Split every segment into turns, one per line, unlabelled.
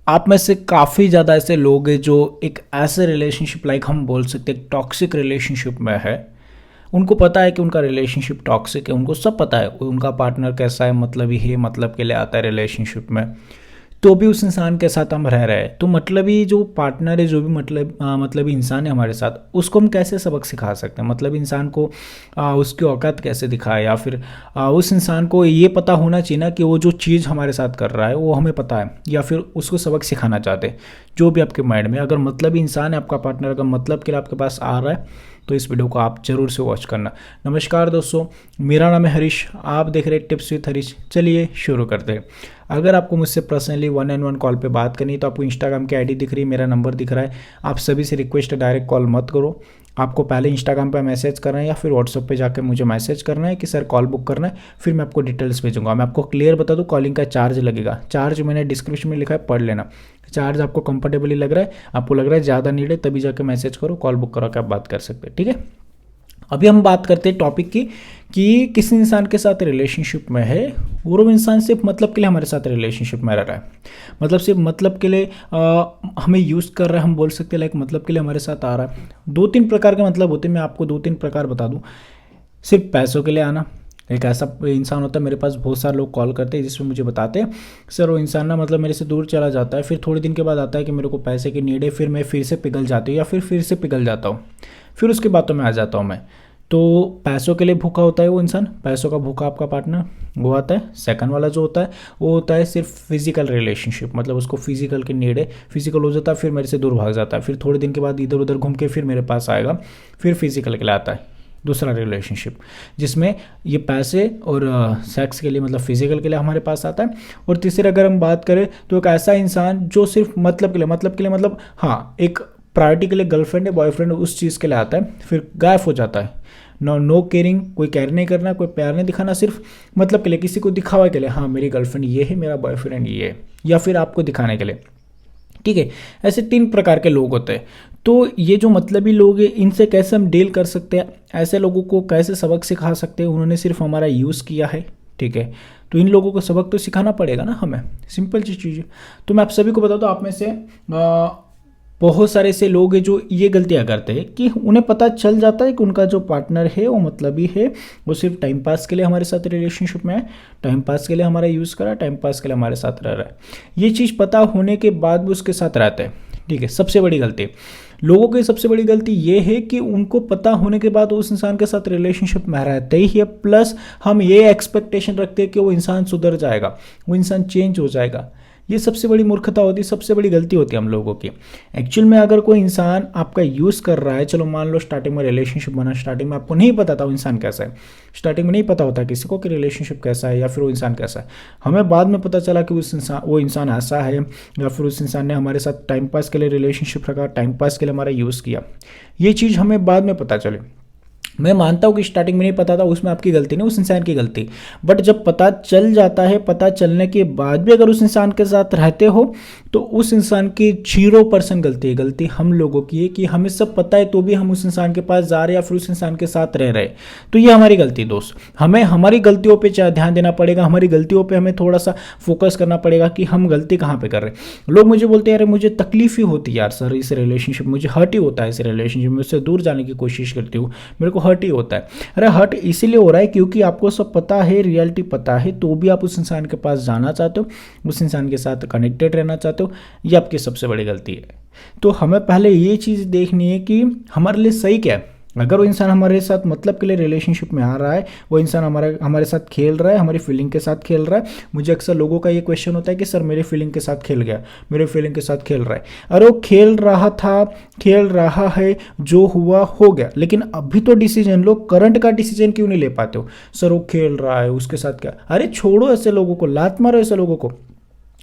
आप में से काफ़ी ज़्यादा ऐसे लोग हैं जो एक ऐसे रिलेशनशिप लाइक हम बोल सकते हैं टॉक्सिक रिलेशनशिप में है। उनको पता है कि उनका रिलेशनशिप टॉक्सिक है, उनको सब पता है उनका पार्टनर कैसा है, मतलब ही मतलब के लिए आता है रिलेशनशिप में, तो भी उस इंसान के साथ हम रह रहे हैं। तो मतलबी जो पार्टनर है, जो भी मतलबी इंसान है हमारे साथ, उसको हम कैसे सबक सिखा सकते हैं, मतलब इंसान को उसकी औकात कैसे दिखाए, या फिर उस इंसान को ये पता होना चाहिए ना कि वो जो चीज़ हमारे साथ कर रहा है वो हमें पता है, या फिर उसको सबक सिखाना चाहते हैं। जो भी आपके माइंड में अगर मतलबी इंसान है आपका पार्टनर, अगर मतलब के लिए आपके पास आ रहा है, तो इस वीडियो को आप जरूर से वॉच करना। नमस्कार दोस्तों, मेरा नाम है हरीश, आप देख रहे हैं टिप्स विद हरीश। चलिए शुरू करते हैं। अगर आपको मुझसे पर्सनली 1-on-1 कॉल पे बात करनी है तो आपको इंस्टाग्राम की आईडी दिख रही है, मेरा नंबर दिख रहा है। आप सभी से रिक्वेस्ट है, डायरेक्ट कॉल मत करो। आपको पहले इंस्टाग्राम पे मैसेज करना है या फिर व्हाट्सएप पे जाकर मुझे मैसेज करना है कि सर कॉल बुक करना है, फिर मैं आपको डिटेल्स भेजूंगा। मैं आपको क्लियर बता दूं, कॉलिंग का चार्ज लगेगा। चार्ज मैंने डिस्क्रिप्शन में लिखा है, पढ़ लेना। चार्ज आपको कंफर्टेबली लग रहा है, आपको लग रहा है ज़्यादा नीड है, तभी जाकर मैसेज करो, कॉल बुक करो के आप बात कर सकते हैं, ठीक है। अभी हम बात करते हैं टॉपिक की कि किस इंसान के साथ रिलेशनशिप में है, और वो इंसान सिर्फ मतलब के लिए हमारे साथ रिलेशनशिप में रह रहा है, मतलब सिर्फ मतलब के लिए हमें यूज़ कर रहा है, हम बोल सकते हैं, लाइक मतलब के लिए हमारे साथ आ रहा है। 2-3 प्रकार के मतलब होते हैं, मैं आपको 2-3 प्रकार बता दूं। सिर्फ पैसों के लिए आना, एक ऐसा इंसान होता है, मेरे पास बहुत सारे लोग कॉल करते हैं जिसमें मुझे बताते हैं सर वो इंसान ना मतलब मेरे से दूर चला जाता है, फिर थोड़े दिन के बाद आता है कि मेरे को पैसे की नीड है, फिर मैं फिर से पिघल जाती हूँ या फिर से पिघल जाता हूँ, फिर उसकी बातों में आ जाता हूँ मैं। तो पैसों के लिए भूखा होता है वो इंसान, पैसों का भूखा आपका पार्टनर वो आता है। सेकंड वाला जो होता है वो होता है सिर्फ फिजिकल रिलेशनशिप, मतलब उसको फिजिकल की नीड है, फिजिकल हो जाता है फिर मेरे से दूर भाग जाता है, फिर थोड़े दिन के बाद इधर उधर घूम के फिर मेरे पास आएगा, फिर फिजिकल के लिए आता है। दूसरा रिलेशनशिप जिसमें ये पैसे और सेक्स के लिए मतलब फिजिकल के लिए हमारे पास आता है। और तीसरे अगर हम बात करें तो एक ऐसा इंसान जो सिर्फ मतलब के लिए मतलब हाँ एक प्रायोरिटी के लिए गर्लफ्रेंड है बॉयफ्रेंड उस चीज़ के लिए आता है, फिर गायब हो जाता है। नो केयरिंग, कोई केयर नहीं करना, कोई प्यार नहीं दिखाना, सिर्फ मतलब के लिए, किसी को दिखावा के लिए, हाँ मेरी गर्लफ्रेंड ये है, मेरा बॉयफ्रेंड ये है, या फिर आपको दिखाने के लिए, ठीक है। ऐसे 3 प्रकार के लोग होते हैं। तो ये जो मतलबी लोग हैं इनसे कैसे हम डील कर सकते हैं, ऐसे लोगों को कैसे सबक सिखा सकते हैं, उन्होंने सिर्फ हमारा यूज़ किया है, ठीक है। तो इन लोगों को सबक तो सिखाना पड़ेगा ना हमें, सिंपल सी चीज़ है। तो मैं आप सभी को बता दूँ, आप में से बहुत सारे ऐसे लोग हैं जो ये गलतियां करते हैं कि उन्हें पता चल जाता है कि उनका जो पार्टनर है वो मतलबी है, वो सिर्फ टाइम पास के लिए हमारे साथ रिलेशनशिप में है, टाइम पास के लिए हमारा यूज़ करा, टाइम पास के लिए हमारे साथ रह रहा है। ये चीज़ पता होने के बाद भी उसके साथ रहते हैं, ठीक है। सबसे बड़ी गलती लोगों की, सबसे बड़ी गलती ये है कि उनको पता होने के बाद उस इंसान के साथ रिलेशनशिप में रहते ही है, प्लस हम ये एक्सपेक्टेशन रखते हैं कि वो इंसान सुधर जाएगा, वो इंसान चेंज हो जाएगा। ये सबसे बड़ी मूर्खता होती है, सबसे बड़ी गलती होती है हम लोगों की। एक्चुअल में अगर कोई इंसान आपका यूज़ कर रहा है, चलो मान लो स्टार्टिंग में रिलेशनशिप बना, स्टार्टिंग में आपको नहीं पता था वो इंसान कैसा है, स्टार्टिंग में नहीं पता होता किसी को कि रिलेशनशिप कैसा है या फिर वो इंसान कैसा है। हमें बाद में पता चला कि वो इंसान ऐसा है, या फिर उस इंसान ने हमारे साथ टाइम पास के लिए रिलेशनशिप रखा, टाइम पास के लिए हमारा यूज़ किया। ये चीज़ हमें बाद में पता चली। मैं मानता हूँ कि स्टार्टिंग में नहीं पता था, उसमें आपकी गलती नहीं, उस इंसान की गलती। बट जब पता चल जाता है, पता चलने के बाद भी अगर उस इंसान के साथ रहते हो तो उस इंसान की 0% गलती है। गलती हम लोगों की है कि हमें सब पता है तो भी हम उस इंसान के पास जा रहे हैं या फिर उस इंसान के साथ रह रहे। तो ये हमारी गलती दोस्त। हमें हमारी गलतियों पर ध्यान देना पड़ेगा, हमारी गलतियों पर हमें थोड़ा सा फोकस करना पड़ेगा कि हम गलती कहाँ पर कर रहे हैं। लोग मुझे बोलते हैं यार मुझे तकलीफ ही होती है यार सर इस रिलेशनशिप, मुझे हर्ट ही होता है इस रिलेशनशिप में, उससे दूर जाने की कोशिश करती हूँ, मेरे को हर्ट ही होता है। अरे हर्ट इसीलिए हो रहा है क्योंकि आपको सब पता है, रियलिटी पता है, तो भी आप उस इंसान के पास जाना चाहते हो, उस इंसान के साथ कनेक्टेड रहना चाहते हो। ये आपकी सबसे बड़ी गलती है। तो हमें पहले ये चीज़ देखनी है कि हमारे लिए सही क्या है। अगर वो इंसान हमारे साथ मतलब के लिए रिलेशनशिप में आ रहा है, वो इंसान हमारे साथ खेल रहा है, हमारी फीलिंग के साथ खेल रहा है। मुझे अक्सर लोगों का ये क्वेश्चन होता है कि सर मेरे फीलिंग के साथ खेल गया, मेरे फीलिंग के साथ खेल रहा है। अरे वो खेल रहा था, खेल रहा है, जो हुआ हो गया, लेकिन अभी तो डिसीजन लो। करंट का डिसीजन क्यों नहीं ले पाते हो? सर वो खेल रहा है, उसके साथ क्या? अरे छोड़ो ऐसे लोगों को, लात मारो ऐसे लोगों को।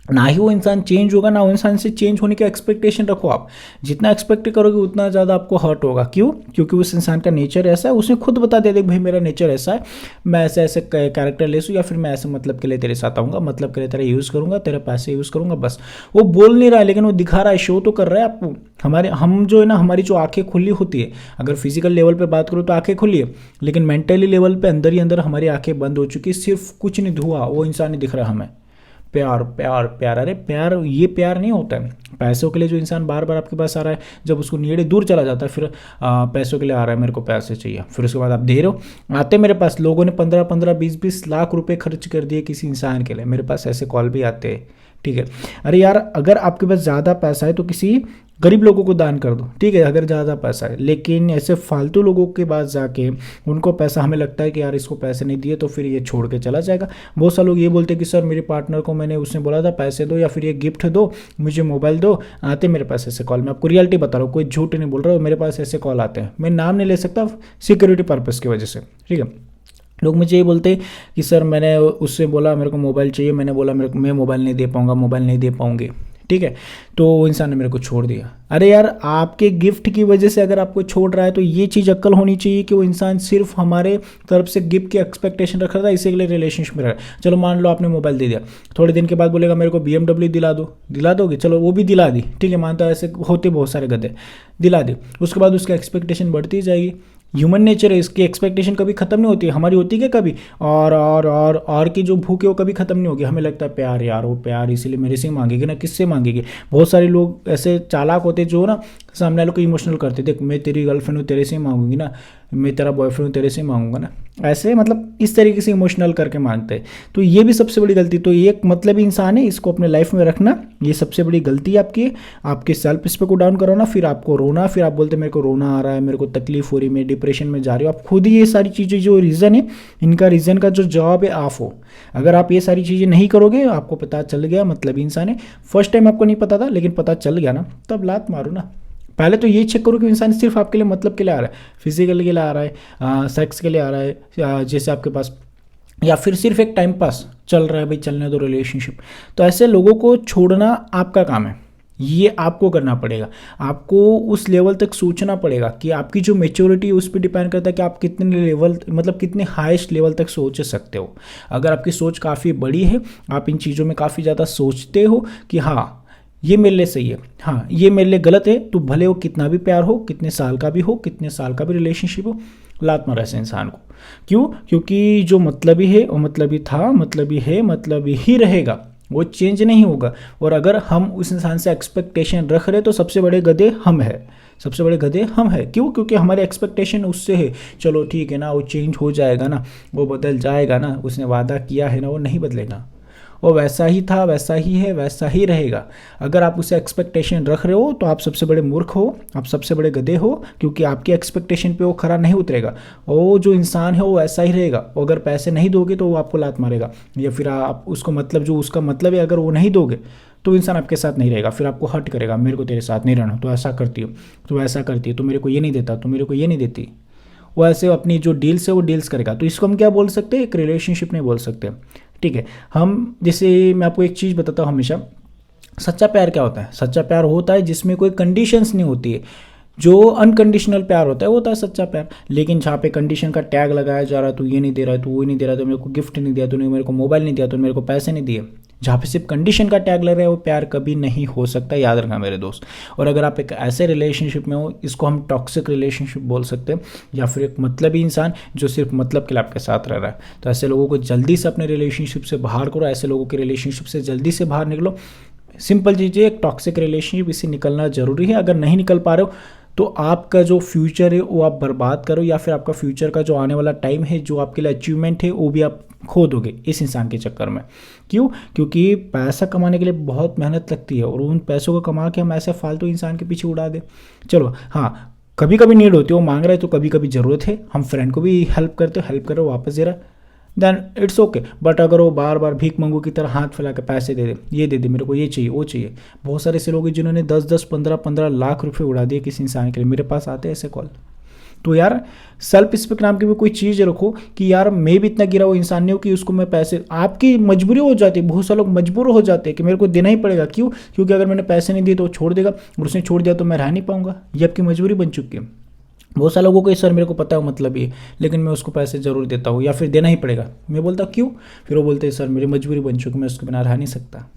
ना ही वो इंसान चेंज होगा, ना वो इंसान से चेंज होने की एक्सपेक्टेशन रखो। आप जितना एक्सपेक्ट करोगे उतना ज़्यादा आपको हर्ट होगा। क्यों? क्योंकि उस इंसान का नेचर ऐसा है, उसने खुद बता दिया देख भाई मेरा नेचर ऐसा है, मैं ऐसे ऐसे कैरेक्टर ले सूँ, या फिर मैं ऐसे मतलब के लिए तेरे साथ आऊँगा, मतलब के लिए तेरा यूज़ करूँगा, तेरे पैसे यूज़ करूँगा। बस वो बोल नहीं रहा है लेकिन वो दिखा रहा है, शो तो कर रहा है आपको। हम जो है ना, हमारी जो आंखें खुली होती है, अगर फिजिकल लेवल पे बात करूँ तो आंखें खुली है, लेकिन मेंटली लेवल पे अंदर ही अंदर हमारी आंखें बंद हो चुकी है। सिर्फ कुछ नहीं, धुआं, वो इंसान नहीं दिख रहा हमें। प्यार प्यार प्यार, अरे प्यार, ये प्यार नहीं होता है। पैसों के लिए जो इंसान बार बार आपके पास आ रहा है, जब उसको नीड दूर चला जाता है, फिर पैसों के लिए आ रहा है, मेरे को पैसे चाहिए, फिर उसके बाद आप दे रहे हो। आते मेरे पास लोगों ने 15-15, 20-20 लाख रुपए खर्च कर दिए किसी इंसान के लिए, मेरे पास ऐसे कॉल भी आते हैं। ठीक है, अरे यार अगर आपके पास ज़्यादा पैसा है तो किसी गरीब लोगों को दान कर दो, ठीक है, अगर ज़्यादा पैसा है। लेकिन ऐसे फालतू लोगों के पास जाके उनको पैसा, हमें लगता है कि यार इसको पैसे नहीं दिए तो फिर ये छोड़ के चला जाएगा। बहुत सारे लोग ये बोलते हैं कि सर मेरे पार्टनर को मैंने, उसने बोला था पैसे दो या फिर ये गिफ्ट दो, मुझे मोबाइल दो। आते मेरे पास ऐसे कॉल, मैं आपको रियलिटी बता रहा हूँ, कोई झूठ नहीं बोल रहा हूँ, मेरे पास ऐसे कॉल आते हैं। मैं नाम नहीं ले सकता सिक्योरिटी पर्पज़ की वजह से, ठीक है। लोग मुझे ये बोलते हैं कि सर मैंने उससे बोला मेरे को मोबाइल चाहिए, मैंने बोला मेरे को, मैं मोबाइल नहीं दे पाऊँगा, मोबाइल नहीं दे पाऊँगी, ठीक है, तो वो इंसान ने मेरे को छोड़ दिया। अरे यार आपके गिफ्ट की वजह से अगर आपको छोड़ रहा है तो ये चीज़ अक्ल होनी चाहिए कि वो इंसान सिर्फ हमारे तरफ से गिफ्ट की एक्सपेक्टेशन रख रहा था, इसी के लिए रिलेशनशिप में रहा। चलो मान लो आपने मोबाइल दे दिया, थोड़े दिन के बाद बोलेगा मेरे को BMW दिला दो, दिला दोगे, चलो वो भी दिला दी, ठीक है, मानता है, ऐसे होते बहुत सारे गधे, दिला दी। उसके बाद उसकी एक्सपेक्टेशन बढ़ती जाएगी। ह्यूमन नेचर है, इसकी एक्सपेक्टेशन कभी खत्म नहीं होती है, हमारी होती है कभी, और की जो भूख है वो कभी खत्म नहीं होगी। हमें लगता है प्यार, यार वो प्यार इसीलिए मेरे से ही मांगेगी ना, किससे मांगेगी। बहुत सारे लोग ऐसे चालाक होते जो ना सामने वालों को इमोशनल करते, देख मैं तेरी गर्लफ्रेंड हूँ तेरे से ही मांगूंगी ना, मैं तेरा बॉयफ्रेंड हूँ तेरे से ही मांगूंगा ना, ऐसे मतलब इस तरीके से इमोशनल करके मांगते हैं। तो ये भी सबसे बड़ी गलती, तो ये एक मतलब इंसान है, इसको अपने लाइफ में रखना, ये सबसे बड़ी गलती आपकी, आपके सेल्फ रिस्पेक्ट को डाउन कराना, फिर आपको रोना, फिर आप बोलते मेरे को रोना आ रहा है, मेरे को तकलीफ हो रही है, मैं डिप्रेशन में जा रही हूँ। आप खुद ही ये सारी चीज़ें जो रीज़न है, इनका रीज़न का जो जवाब है आप हो। अगर आप ये सारी चीज़ें नहीं करोगे, आपको पता चल गया मतलब इंसान है, फर्स्ट टाइम आपको नहीं पता था लेकिन पता चल गया ना, तब लात मारो ना। पहले तो ये चेक करो कि इंसान सिर्फ आपके लिए मतलब के लिए आ रहा है, फिजिकल के लिए आ रहा है, सेक्स के लिए आ रहा है, जैसे आपके पास, या फिर सिर्फ एक टाइम पास चल रहा है, भाई चलने दो रिलेशनशिप। तो ऐसे लोगों को छोड़ना आपका काम है, ये आपको करना पड़ेगा। आपको उस लेवल तक सोचना पड़ेगा कि आपकी जो मेच्योरिटी है उस पर डिपेंड करता है कि आप कितने लेवल, मतलब कितने हाईएस्ट लेवल तक सोच सकते हो। अगर आपकी सोच काफ़ी बड़ी है, आप इन चीज़ों में काफ़ी ज़्यादा सोचते हो कि हाँ ये मेरे लिए सही है, हाँ ये मेरे लिए गलत है, तो भले वो कितना भी प्यार हो, कितने साल का भी हो, कितने साल का भी रिलेशनशिप हो, लात मारो ऐसे इंसान को। क्यों? क्योंकि जो मतलबी है वो मतलबी था, मतलबी है, मतलबी ही रहेगा, वो चेंज नहीं होगा। और अगर हम उस इंसान से एक्सपेक्टेशन रख रहे तो सबसे बड़े गधे हम हैं, सबसे बड़े गधे हम हैं। क्यों? क्योंकि हमारी एक्सपेक्टेशन उससे है, चलो ठीक है ना, वो चेंज हो जाएगा ना, वो बदल जाएगा ना, उसने वादा किया है ना, वो नहीं बदलेगा, वो वैसा ही था, वैसा ही है, वैसा ही रहेगा। अगर आप उसे एक्सपेक्टेशन रख रहे हो तो आप सबसे बड़े मूर्ख हो, आप सबसे बड़े गधे हो, क्योंकि आपकी एक्सपेक्टेशन पे वो खरा नहीं उतरेगा। वो जो इंसान है वो ऐसा ही रहेगा। अगर पैसे नहीं दोगे तो वो आपको लात मारेगा, या फिर आप उसको मतलब जो उसका मतलब है अगर वो नहीं दोगे तो इंसान आपके साथ नहीं रहेगा, फिर आपको हर्ट करेगा, मेरे को तेरे साथ नहीं रहना, तो ऐसा करती हो, तो ऐसा करती है, तो मेरे को ये नहीं देता, तो मेरे को ये नहीं देती। वो ऐसे अपनी जो डील्स है वो डील्स करेगा। तो इसको हम क्या बोल सकते हैं? एक रिलेशनशिप नहीं बोल सकते, ठीक है। हम जैसे मैं आपको एक चीज़ बताता हूँ हमेशा, सच्चा प्यार क्या होता है? सच्चा प्यार होता है जिसमें कोई कंडीशंस नहीं होती है। जो अनकंडीशनल प्यार होता है वो होता है सच्चा प्यार। लेकिन जहाँ पे कंडीशन का टैग लगाया जा रहा है, तू ये नहीं दे रहा है, तू वो नहीं दे रहा है, तो मेरे को गिफ्ट नहीं दिया, तूने मेरे को मोबाइल नहीं दिया, तूने मेरे को पैसे नहीं दिए, जहाँ पे सिर्फ कंडीशन का टैग लग रहा है, वो प्यार कभी नहीं हो सकता, याद रखना मेरे दोस्त। और अगर आप एक ऐसे रिलेशनशिप में हो, इसको हम टॉक्सिक रिलेशनशिप बोल सकते हैं, या फिर एक मतलबी इंसान जो सिर्फ मतलब के लिए आपके साथ रह रहा है। तो ऐसे लोगों को जल्दी से अपने रिलेशनशिप से बाहर करो, ऐसे लोगों के रिलेशनशिप से जल्दी से बाहर निकलो। सिंपल चीज़ है, एक टॉक्सिक रिलेशनशिप, इससे निकलना जरूरी है। अगर नहीं निकल पा रहे हो तो आपका जो फ्यूचर है वो आप बर्बाद करो, या फिर आपका फ्यूचर का जो आने वाला टाइम है, जो आपके लिए अचीवमेंट है, वो भी आप खो दोगे इस इंसान के चक्कर में। क्यों? क्योंकि पैसा कमाने के लिए बहुत मेहनत लगती है, और उन पैसों को कमा के हम ऐसे फालतू इंसान के पीछे उड़ा दें। चलो हाँ, कभी कभी नीड होती है, वो मांग रहा है तो कभी कभी ज़रूरत है, हम फ्रेंड को भी हेल्प करते हो, हेल्प करो, वापस दे रहा है, देन इट्स ओके। बट अगर वो बार बार भीख मंगू की तरह हाथ फैला के पैसे दे दे, ये दे दे, मेरे को ये चाहिए, वो चाहिए। बहुत सारे ऐसे लोग हैं जिन्होंने 10-10, 15-15 लाख रुपए उड़ा दिए किसी इंसान के लिए, मेरे पास आते हैं ऐसे कॉल। तो यार सेल्फ रिस्पेक्ट नाम की भी कोई चीज़ रखो कि यार मैं भी इतना गिरा हुआ इंसान नहीं हूँ कि उसको मैं पैसे, आपकी मजबूरी हो जाती है, बहुत सारे लोग मजबूर हो जाते हैं कि मेरे को देना ही पड़ेगा। क्यों? क्योंकि अगर मैंने पैसे नहीं दिए तो वो छोड़ देगा, और उसने छोड़ दिया तो मैं रह नहीं पाऊंगा। ये आपकी मजबूरी बन चुकी है। बहुत सारे लोगों को सर मेरे को पता है मतलब ये, लेकिन मैं उसको पैसे ज़रूर देता हूँ, या फिर देना ही पड़ेगा। मैं बोलता क्यों? फिर वो बोलते हैं सर मेरी मजबूरी बन चुकी, मैं उसके बिना रह नहीं सकता।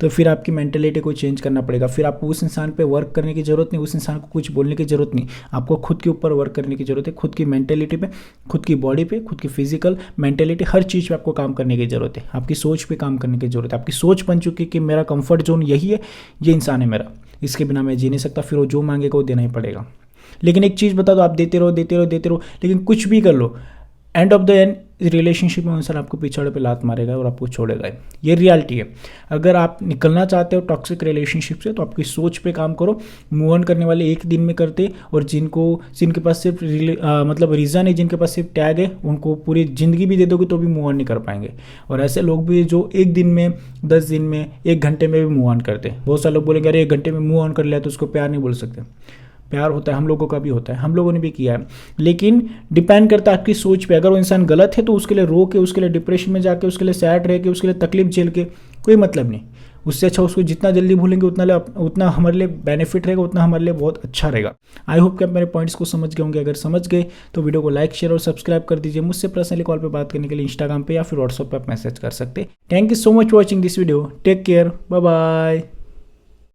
तो फिर आपकी मेंटेलिटी को चेंज करना पड़ेगा। फिर आपको उस इंसान पे वर्क करने की ज़रूरत नहीं, उस इंसान को कुछ बोलने की ज़रूरत नहीं, आपको खुद के ऊपर वर्क करने की ज़रूरत है। खुद की मेंटेलिटी पे, खुद की बॉडी पे, खुद की फिजिकल मेंटेलिटी, हर चीज़ पे आपको काम करने की ज़रूरत है। आपकी सोच पे काम करने की ज़रूरत है। आपकी सोच बन चुकी है कि मेरा कंफर्ट जोन यही है, ये इंसान है मेरा, इसके बिना मैं जी नहीं सकता, फिर वो जो मांगेगा वो देना ही पड़ेगा। लेकिन एक चीज़ बता दो, आप देते रहो देते रहो देते रहो, लेकिन कुछ भी कर लो, end of the end relationship में इंसान आपको पीछे पे लात मारेगा और आपको छोड़ेगा। ये रियलिटी है। अगर आप निकलना चाहते हो टॉक्सिक रिलेशनशिप से, तो आपकी सोच पे काम करो। मूव ऑन करने वाले एक दिन में करते, और जिनके पास सिर्फ मतलब रीज़न है, जिनके पास सिर्फ टैग है, उनको पूरी ज़िंदगी भी दे दोगे तो भी मूव ऑन नहीं कर पाएंगे। और ऐसे लोग भी जो एक दिन में, 10 दिन में, 1 घंटे में भी मूव ऑन करते हैं। बहुत सारे लोग बोलेंगे अरे 1 घंटे में मूव ऑन कर लिया तो उसको प्यार नहीं बोल सकते। प्यार होता है, हम लोगों का भी होता है, हम लोगों ने भी किया है, लेकिन डिपेंड करता है आपकी सोच पे। अगर वो इंसान गलत है तो उसके लिए रो के, उसके लिए डिप्रेशन में जाके, उसके लिए सैड रह के, उसके लिए तकलीफ झेल के कोई मतलब नहीं। उससे अच्छा उसको जितना जल्दी भूलेंगे उतना हमारे लिए बेनिफिट रहेगा, उतना हमारे लिए बहुत अच्छा रहेगा। आई होप कि आप मेरे पॉइंट्स को समझ गए होंगे। अगर समझ गए तो वीडियो को लाइक, शेयर और सब्सक्राइब कर दीजिए। मुझसे पर्सनली कॉल पे बात करने के लिए इंस्टाग्राम पे या फिर व्हाट्सएप पे आप मैसेज कर सकते हैं। Thank you so much for watching this video. Take care, bye bye.